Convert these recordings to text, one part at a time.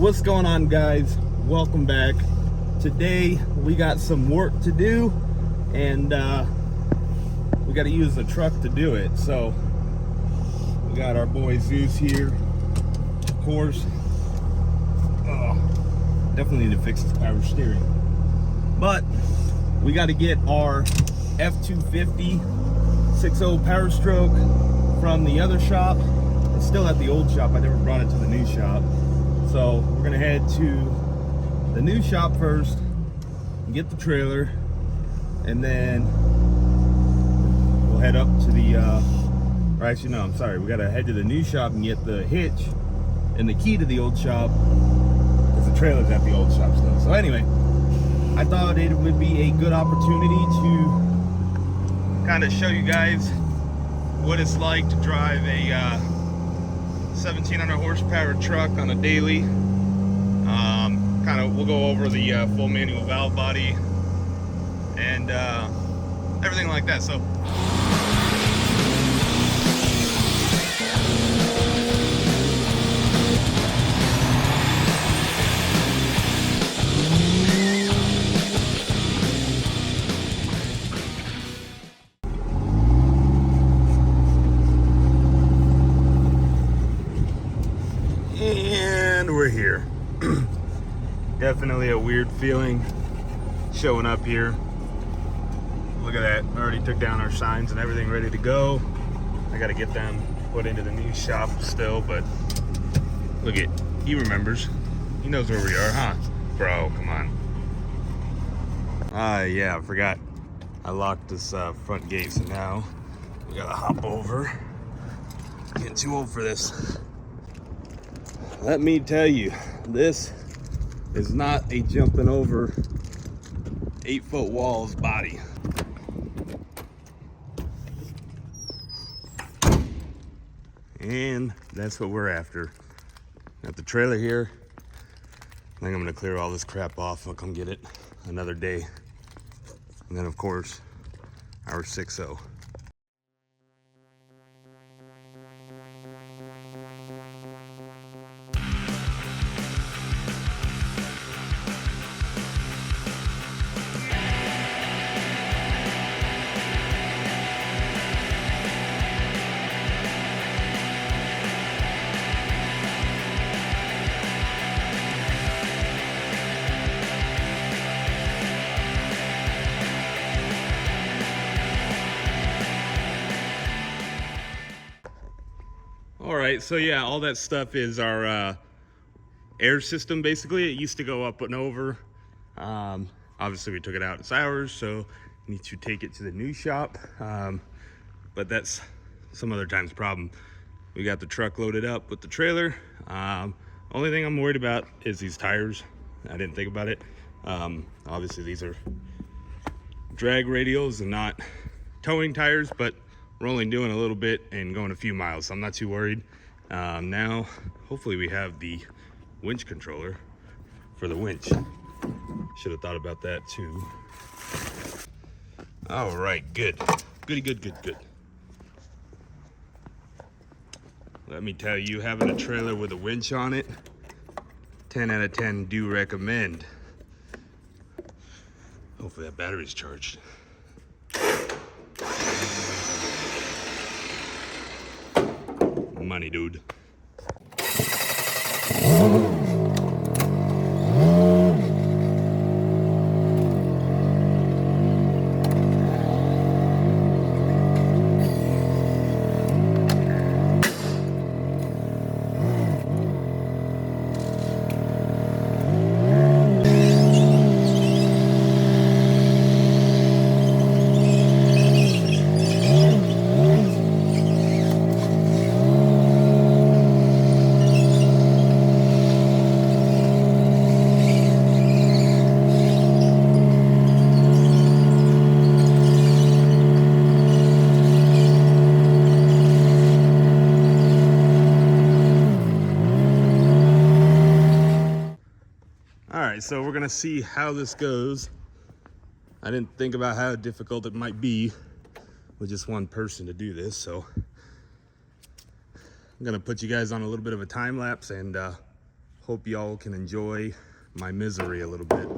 What's going on, guys? Welcome back. Today we got some work to do, and we got to use the truck to do it. So we got our boy Zeus here, of course. Definitely need to fix this power steering, but we got to get our F250 6.0 Power Stroke from the other shop. It's still at the old shop. I never brought it to the new shop. So we're gonna head to the new shop first and get the trailer, and then we'll head up to the, or actually no, I'm sorry. We gotta head to the new shop and get the hitch and the key to the old shop, because the trailer's at the old shop still. So anyway, I thought it would be a good opportunity to kind of show you guys what it's like to drive a 1700 horsepower truck on a daily. We'll go over the full manual valve body and everything like that. So and we're here. Definitely a weird feeling showing up here. Look at that. I already took down our signs and everything ready to go. I got to get them put into the new shop still, but look at, he remembers. He knows where we are, huh? Bro, come on. Yeah, I forgot. I locked this front gate, so now we got to hop over. Getting too old for this. Let me tell you, this is not a jumping over 8-foot walls body. And that's what we're after. Got the trailer here. I think I'm gonna clear all this crap off. I'll come get it another day. And then of course, our 6.0. All right, so yeah, all that stuff is our air system, basically. It used to go up and over. Obviously we took it out, it's ours, so need to take it to the new shop. But that's some other time's problem. We got the truck loaded up with the trailer. Only thing I'm worried about is these tires. I didn't think about it. Obviously these are drag radials and not towing tires, but we're only doing a little bit and going a few miles, so I'm not too worried. Now, hopefully we have the winch controller for the winch. Should have thought about that too. All right, good. Goody, good. Let me tell you, having a trailer with a winch on it, 10 out of 10 do recommend. Hopefully that battery's charged. Money, dude. right, so we're gonna see how this goes. I didn't think about how difficult it might be with just one person to do this, so I'm gonna put you guys on a little bit of a time lapse and Hope y'all can enjoy my misery a little bit.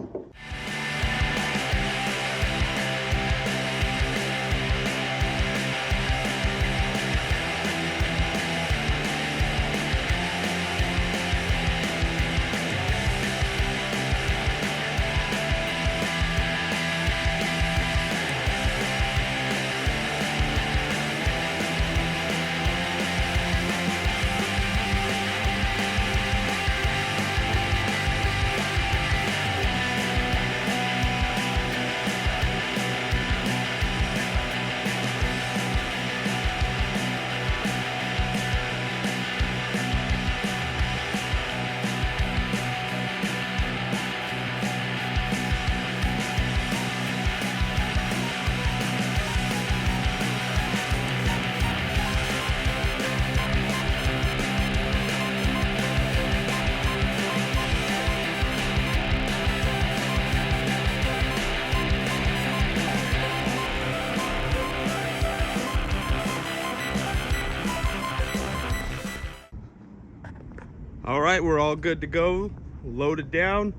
All right, we're all good to go, loaded down.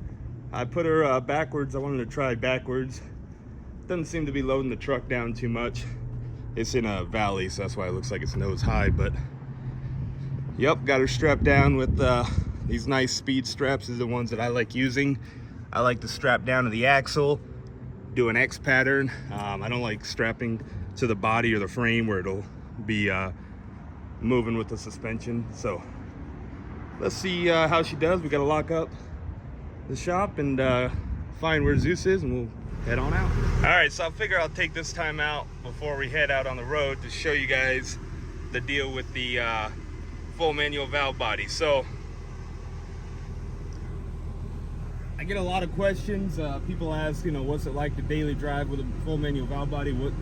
I put her backwards. I wanted to try backwards. Doesn't seem to be loading the truck down too much. It's in a valley, so that's why it looks like it's nose high, but yep, got her strapped down with these nice speed straps. These are the ones that I like using. I like to strap down to the axle, do an X pattern. I don't like strapping to the body or the frame where it'll be moving with the suspension. So let's see how she does. We gotta lock up the shop and find where Zeus is, and we'll head on out. All right, so I figure I'll take this time out before we head out on the road to show you guys the deal with the full manual valve body. So I get a lot of questions. People ask, what's it like to daily drive with a full manual valve body? What,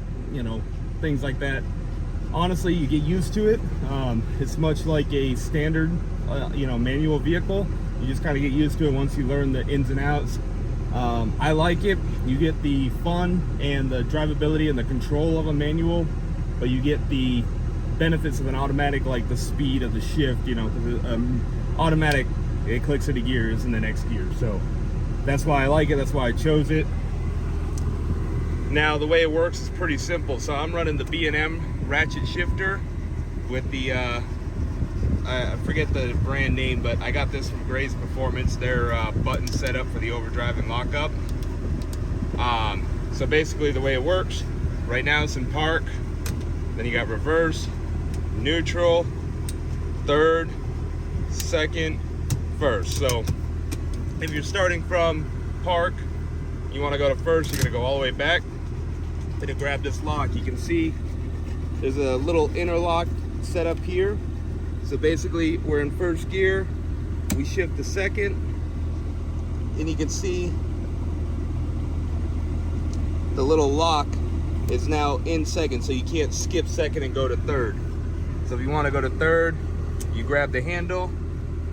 things like that. Honestly, you get used to it. It's much like a standard, manual vehicle. You just kind of get used to it once you learn the ins and outs. I like it. You get the fun and the drivability and the control of a manual, but you get the benefits of an automatic, like the speed of the shift. Automatic, it clicks into gears in the next gear. So that's why I like it. That's why I chose it. Now the way it works is pretty simple. So I'm running the B&M ratchet shifter with the I forget the brand name, but I got this from Gray's Performance. Their button set up for the overdrive and lockup. So basically the way it works, right now it's in park, then you got reverse, neutral, third, second, first. So if you're starting from park, you want to go to first, you're going to go all the way back. Then you grab this lock. You can see there's a little interlock set up here. So basically we're in first gear, we shift to second, and you can see the little lock is now in second, so you can't skip second and go to third. So if you want to go to third, you grab the handle,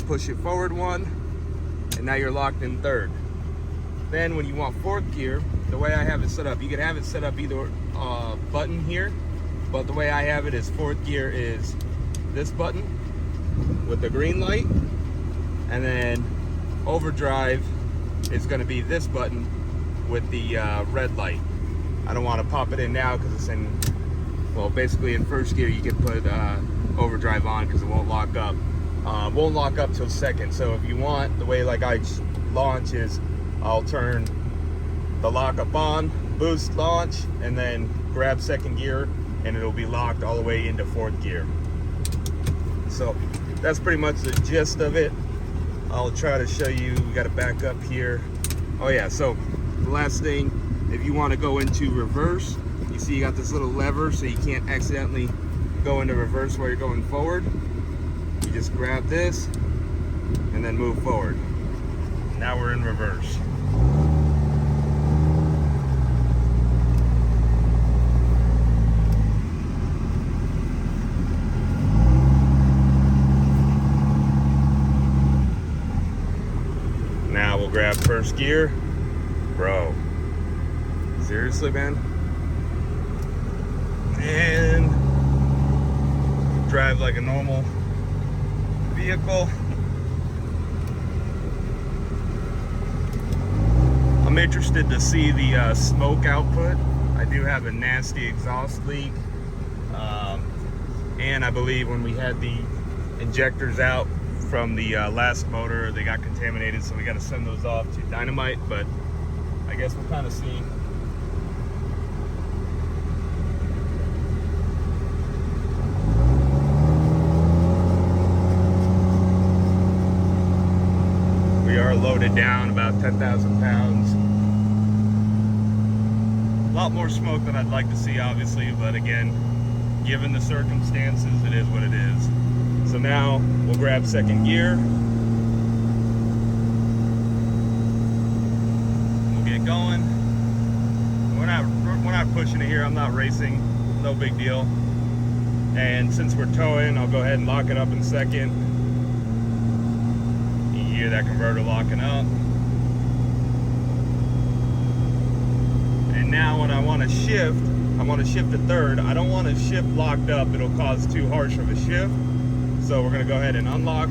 push it forward one, and now you're locked in third. Then when you want fourth gear, the way I have it set up, you can have it set up either button here, but the way I have it is fourth gear is this button with the green light, and then overdrive is going to be this button with the red light. I don't want to pop it in now because it's in, well, basically in first gear you can put overdrive on because it won't lock up. Won't lock up till second. So if you want, the way like I launch is I'll turn the lock up on, boost launch, and then grab second gear, and it'll be locked all the way into fourth gear. So that's pretty much the gist of it. I'll try to show you. We got to back up here. Oh yeah, so the last thing, if you want to go into reverse, you see you got this little lever so you can't accidentally go into reverse while you're going forward. You just grab this and then move forward. Now we're in reverse. Now we'll grab first gear. Bro, seriously, man? And drive like a normal vehicle. I'm interested to see the smoke output. I do have a nasty exhaust leak. And I believe when we had the injectors out from the last motor, they got contaminated, so we got to send those off to Dynamite, but I guess we'll kind of see. We are loaded down about 10,000 pounds. A lot more smoke than I'd like to see, obviously, but again, given the circumstances, it is what it is. So now we'll grab second gear. We'll get going. We're not pushing it here. I'm not racing. No big deal. And since we're towing, I'll go ahead and lock it up in second. You hear that converter locking up. And now when I want to shift to third. I don't want to shift locked up. It'll cause too harsh of a shift. So we're going to go ahead and unlock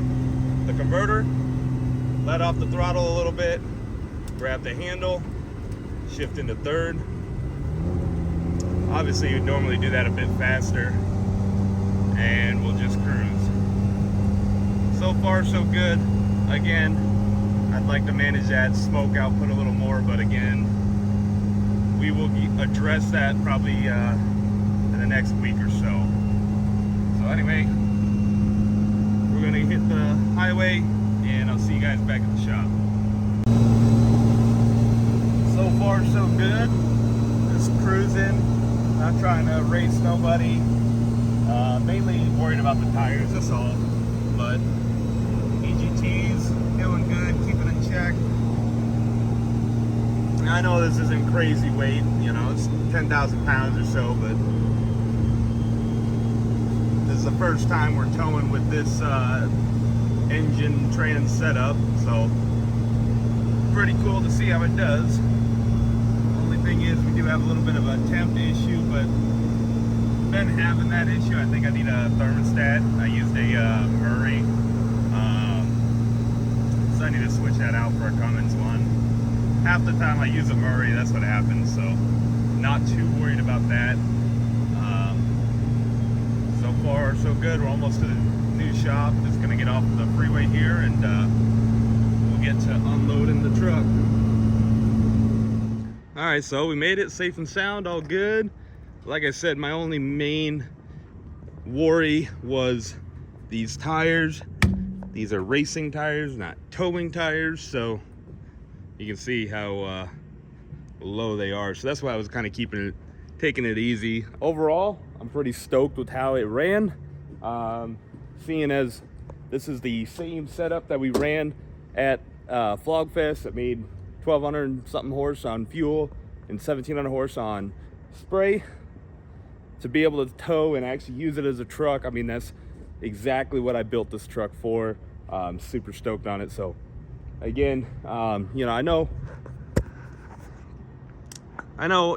the converter, let off the throttle a little bit, grab the handle, shift into third. Obviously, you'd normally do that a bit faster, and we'll just cruise. So far, so good. Again, I'd like to manage that smoke output a little more, but again, we will address that probably in the next week or so. So anyway, we're gonna hit the highway and I'll see you guys back at the shop. So far so good. Just cruising, not trying to race nobody. Mainly worried about the tires, that's all. But EGT's doing good, keeping in check. I know this isn't crazy weight, you know, it's 10,000 pounds or so, but this is the first time we're towing with this engine trans setup, so pretty cool to see how it does. Only thing is we do have a little bit of a temp issue, but been having that issue. I think I need a thermostat. I used a Murray, so I need to switch that out for a Cummins one. Half the time I use a Murray, that's what happens, so not too worried about that. So far so good. We're almost to the new shop. Just gonna get off the freeway here and we'll get to unloading the truck. All right, so we made it safe and sound, all good. Like I said, my only main worry was these tires. These are racing tires, not towing tires, so you can see how low they are. So that's why I was kind of taking it easy. Overall, I'm pretty stoked with how it ran. Seeing as this is the same setup that we ran at Flogfest that made 1,200 something horse on fuel and 1,700 horse on spray. To be able to tow and actually use it as a truck, I mean, that's exactly what I built this truck for. I'm super stoked on it. So again, you know, I know,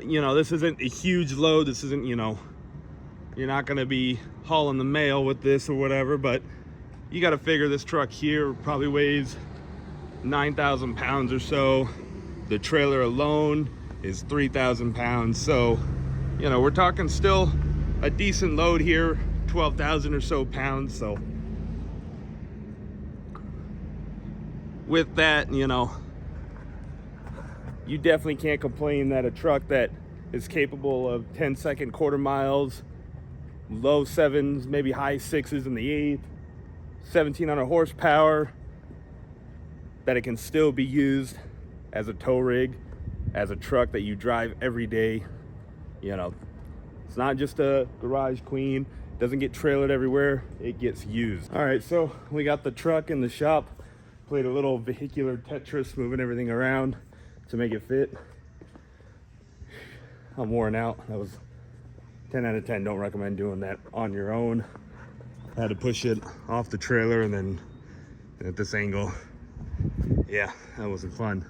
you know, this isn't a huge load. This isn't, you know, you're not going to be hauling the mail with this or whatever, but you got to figure this truck here probably weighs 9,000 pounds or so. The trailer alone is 3,000 pounds. So, you know, we're talking still a decent load here, 12,000 or so pounds. So with that, you know, you definitely can't complain that a truck that is capable of 10-second quarter miles, low sevens, maybe high sixes in the eighth, 1,700 horsepower, that it can still be used as a tow rig, as a truck that you drive every day. You know, it's not just a garage queen, doesn't get trailered everywhere, it gets used. All right, so we got the truck in the shop. Played a little vehicular Tetris, moving everything around to make it fit. I'm worn out. That was 10 out of 10. Don't recommend doing that on your own. I had to push it off the trailer and then at this angle. Yeah, that wasn't fun.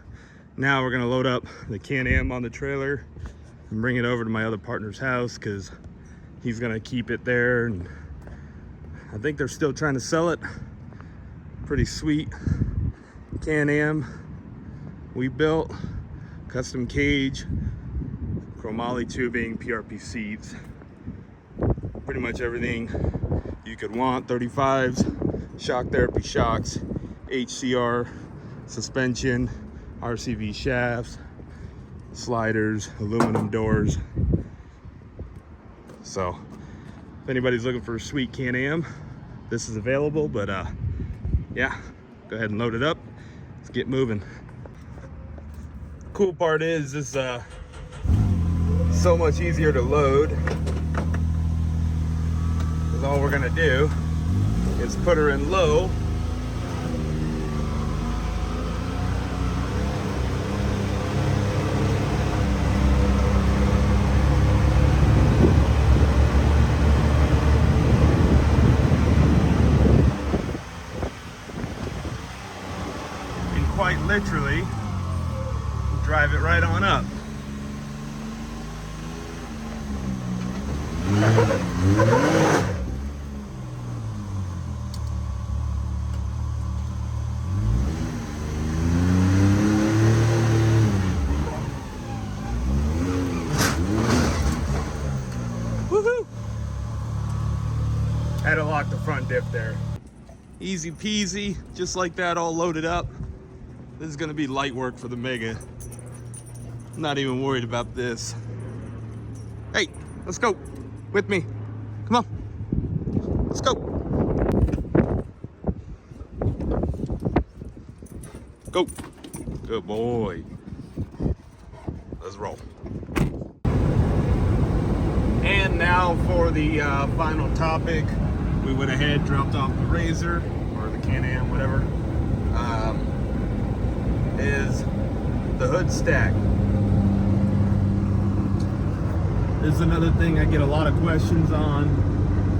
Now we're gonna load up the Can-Am on the trailer and bring it over to my other partner's house because he's gonna keep it there, and I think they're still trying to sell it. Pretty sweet Can-Am we built a custom cage, chromoly tubing, PRP seats, pretty much everything you could want. 35s, shock therapy shocks, HCR suspension, RCV shafts, sliders, aluminum doors. So if anybody's looking for a sweet Can-Am, this is available. But yeah, go ahead and load it up. Let's get moving. Cool part is this so much easier to load, because all we're gonna do is put her in low, and quite literally drive it right on up. Woohoo! Had to lock the front diff there. Easy peasy, just like that, all loaded up. This is gonna be light work for the Mega. I'm not even worried about this. Hey, let's go with me. Come on, let's go. Go, good boy. Let's roll. And now for the final topic. We went ahead, dropped off the Razor, or the Can-Am, whatever, is the hood stack. This is another thing I get a lot of questions on.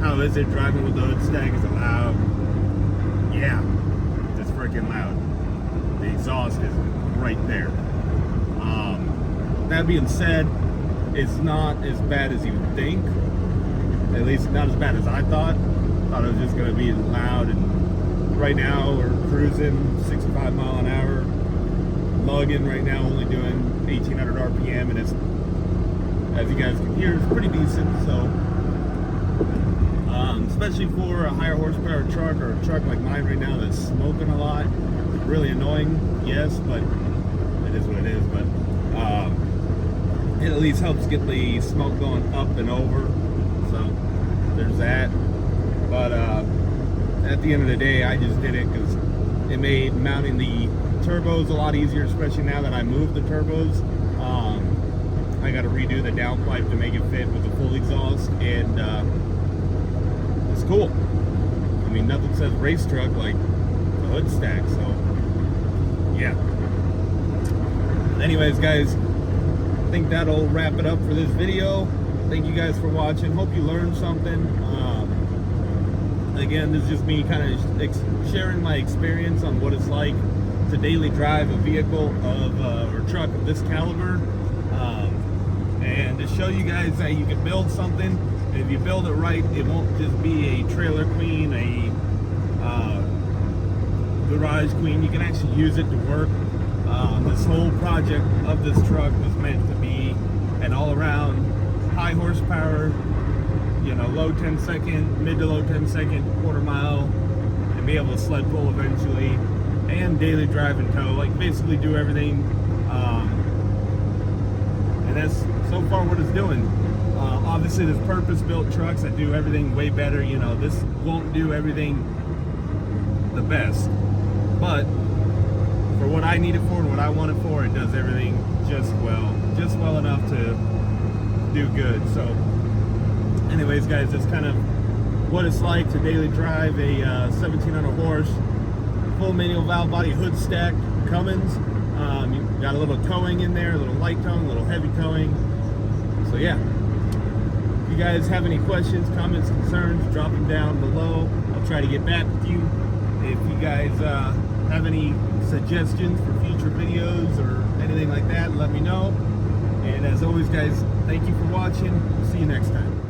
How is it driving with the hood stack? Is it loud? Yeah, it's freaking loud. The exhaust is right there. That being said, it's not as bad as you would think. At least not as bad as I thought. Thought it was just gonna be loud, and right now we're cruising 65 mile an hour. Lugging right now, only doing 1800 RPM, and it's, as you guys can hear, it's pretty decent. So especially for a higher horsepower truck, or a truck like mine right now that's smoking a lot. Really annoying, yes, but it is what it is. But it at least helps get the smoke going up and over. So there's that. But at the end of the day, I just did it because it made mounting the turbos a lot easier, especially now that I moved the turbos. I got to redo the downpipe to make it fit with the full exhaust, and it's cool. I mean, nothing says race truck like the hood stack, so yeah. Anyways, guys, I think that'll wrap it up for this video. Thank you guys for watching. Hope you learned something. Again, this is just me kind of sharing my experience on what it's like to daily drive a vehicle of or truck of this caliber, and to show you guys that you can build something, and if you build it right, it won't just be a trailer queen, a garage queen. You can actually use it to work. This whole project of this truck was meant to be an all-around high horsepower, you know, low 10-second, mid to low 10-second quarter mile, and be able to sled pull eventually, and daily drive and tow, like basically do everything. And that's so far what it's doing. Obviously there's purpose-built trucks that do everything way better. You know, this won't do everything the best, but for what I need it for and what I want it for, it does everything just well enough to do good. So anyways, guys, that's kind of what it's like to daily drive a 1700 horse full manual valve body hood stack Cummins. You've got a little towing in there, a little light towing, a little heavy towing. So yeah, if you guys have any questions, comments, concerns, drop them down below. I'll try to get back with you. If you guys have any suggestions for future videos or anything like that, let me know. And as always, guys, thank you for watching. See you next time.